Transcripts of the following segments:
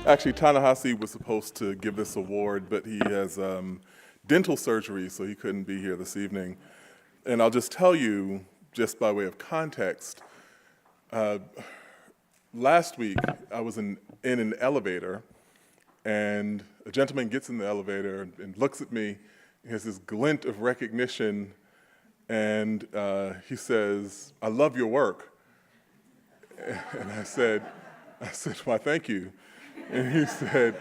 Actually, Ta-Nehisi was supposed to give this award, but he has dental surgery, so he couldn't be here this evening. And I'll just tell you, just by way of context, last week I was in an elevator, and a gentleman gets in the elevator and looks at me. He has this glint of recognition, and he says, "I love your work." And I said, "Why, thank you." And he said,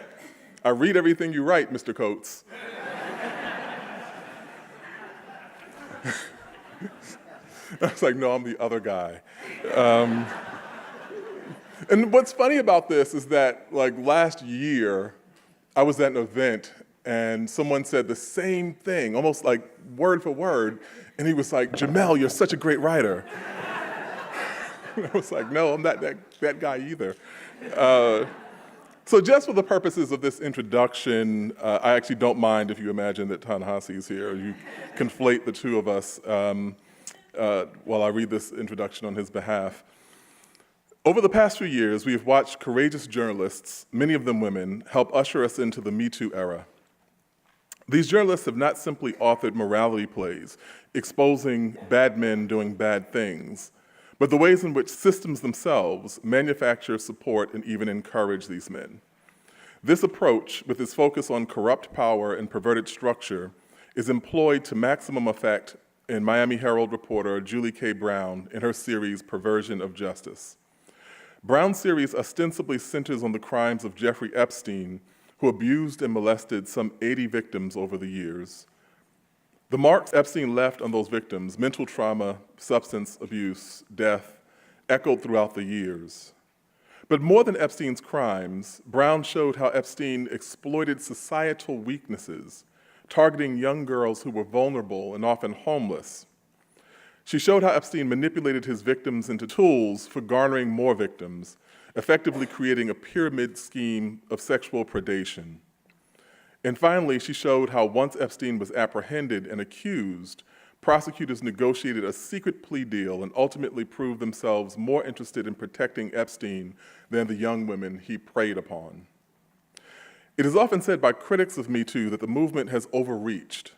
"I read everything you write, Mr. Coates." I was like, "No, I'm the other guy." And what's funny about this is that, like, last year, I was at an event, and someone said the same thing, almost like word for word, and he was like, "Jamel, you're such a great writer." I was like, "No, I'm not that guy either." So just for the purposes of this introduction, I actually don't mind if you imagine that Ta-Nehisi is here. You conflate the two of us while I read this introduction on his behalf. Over the past few years, we have watched courageous journalists, many of them women, help usher us into the Me Too era. These journalists have not simply authored morality plays, exposing bad men doing bad things, but the ways in which systems themselves manufacture, support, and even encourage these men. This approach, with its focus on corrupt power and perverted structure, is employed to maximum effect in Miami Herald reporter Julie K. Brown in her series Perversion of Justice. Brown's series ostensibly centers on the crimes of Jeffrey Epstein, who abused and molested some 80 victims over the years. The marks Epstein left on those victims, mental trauma, substance abuse, death, echoed throughout the years. But more than Epstein's crimes, Brown showed how Epstein exploited societal weaknesses, targeting young girls who were vulnerable and often homeless. She showed how Epstein manipulated his victims into tools for garnering more victims, effectively creating a pyramid scheme of sexual predation. And finally, she showed how once Epstein was apprehended and accused, prosecutors negotiated a secret plea deal and ultimately proved themselves more interested in protecting Epstein than the young women he preyed upon. It is often said by critics of Me Too that the movement has overreached.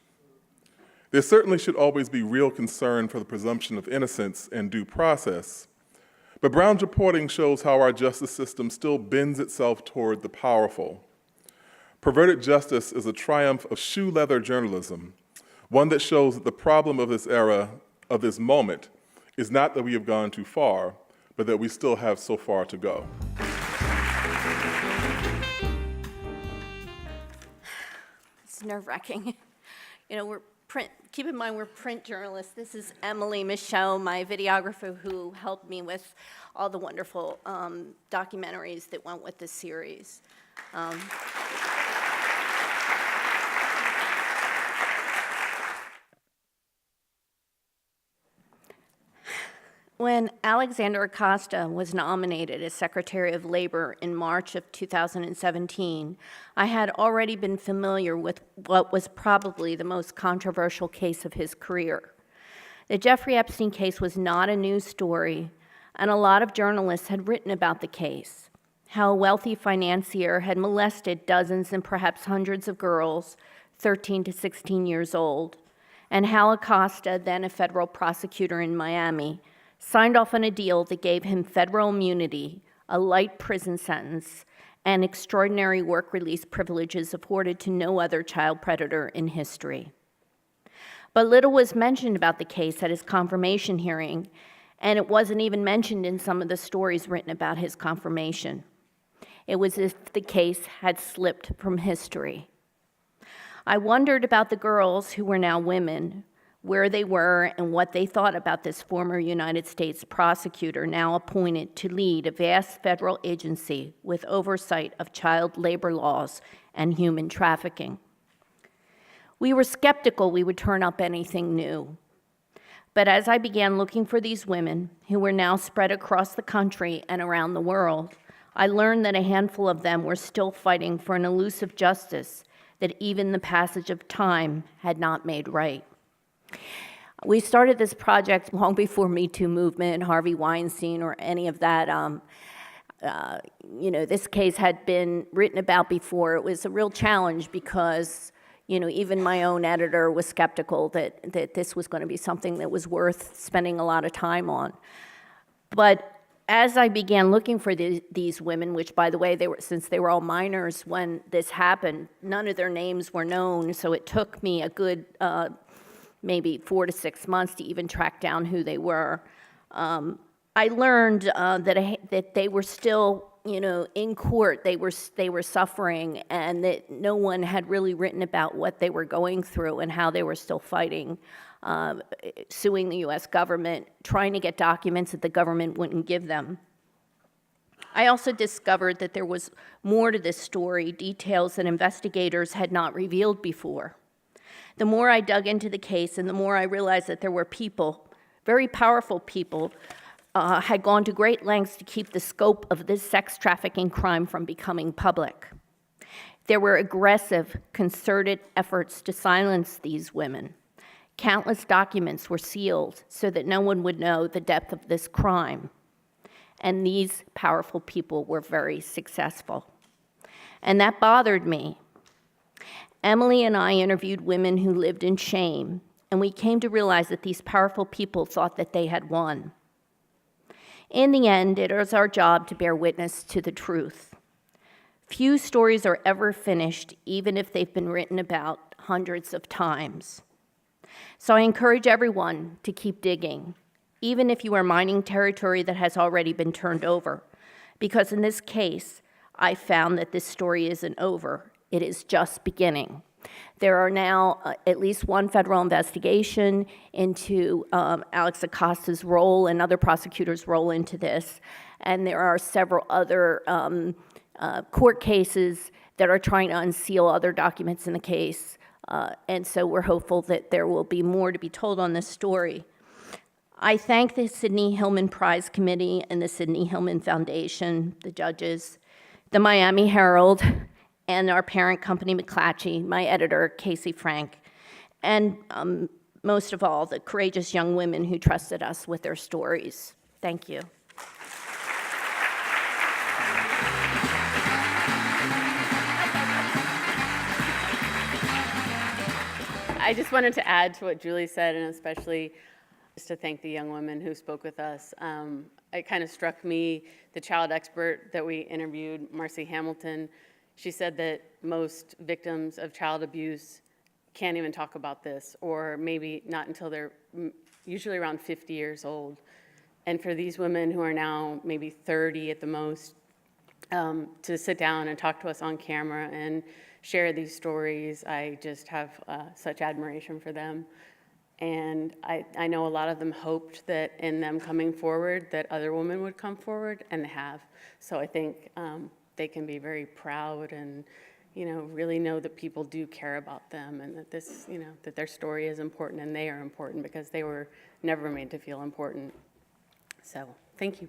There certainly should always be real concern for the presumption of innocence and due process, but Brown's reporting shows how our justice system still bends itself toward the powerful. Perverted justice is a triumph of shoe leather journalism, one that shows that the problem of this era, of this moment, is not that we have gone too far, but that we still have so far to go. It's nerve-wracking. You know, keep in mind we're print journalists. This is Emily Michot, my videographer, who helped me with all the wonderful documentaries that went with this series. When Alexander Acosta was nominated as Secretary of Labor in March of 2017, I had already been familiar with what was probably the most controversial case of his career. The Jeffrey Epstein case was not a news story, and a lot of journalists had written about the case, how a wealthy financier had molested dozens and perhaps hundreds of girls, 13 to 16 years old, and how Acosta, then a federal prosecutor in Miami, signed off on a deal that gave him federal immunity, a light prison sentence, and extraordinary work release privileges afforded to no other child predator in history. But little was mentioned about the case at his confirmation hearing, and it wasn't even mentioned in some of the stories written about his confirmation. It was as if the case had slipped from history. I wondered about the girls who were now women, where they were and what they thought about this former United States prosecutor now appointed to lead a vast federal agency with oversight of child labor laws and human trafficking. We were skeptical we would turn up anything new. But as I began looking for these women, who were now spread across the country and around the world, I learned that a handful of them were still fighting for an elusive justice that even the passage of time had not made right. We started this project long before Me Too movement, Harvey Weinstein, or any of that. This case had been written about before. It was a real challenge because, even my own editor was skeptical that this was going to be something that was worth spending a lot of time on. But as I began looking for these women, which, by the way, since they were all minors when this happened, none of their names were known, so it took me a good maybe 4 to 6 months to even track down who they were. I learned that they were still, in court. They were suffering, and that no one had really written about what they were going through and how they were still fighting, suing the U.S. government, trying to get documents that the government wouldn't give them. I also discovered that there was more to this story, details that investigators had not revealed before. The more I dug into the case, and the more I realized that there were people, very powerful people, had gone to great lengths to keep the scope of this sex trafficking crime from becoming public. There were aggressive, concerted efforts to silence these women. Countless documents were sealed so that no one would know the depth of this crime. And these powerful people were very successful. And that bothered me. Emily and I interviewed women who lived in shame, and we came to realize that these powerful people thought that they had won. In the end, it is our job to bear witness to the truth. Few stories are ever finished, even if they've been written about hundreds of times. So I encourage everyone to keep digging, even if you are mining territory that has already been turned over, because in this case, I found that this story isn't over. It is just beginning. There are now at least one federal investigation into Alex Acosta's role and other prosecutors' role into this, and there are several other court cases that are trying to unseal other documents in the case, and so we're hopeful that there will be more to be told on this story. I thank the Sidney Hillman Prize Committee and the Sidney Hillman Foundation, the judges, the Miami Herald, and our parent company, McClatchy, my editor, Casey Frank, and most of all, the courageous young women who trusted us with their stories. Thank you. I just wanted to add to what Julie said, and especially just to thank the young women who spoke with us. It kind of struck me, the child expert that we interviewed, Marcy Hamilton, she said that most victims of child abuse can't even talk about this, or maybe not until they're usually around 50 years old. And for these women who are now maybe 30 at the most, to sit down and talk to us on camera and share these stories, I just have such admiration for them. And I know a lot of them hoped that in them coming forward that other women would come forward, and they have. So I think they can be very proud and, really know that people do care about them, and that this, that their story is important and they are important because they were never made to feel important. So, thank you.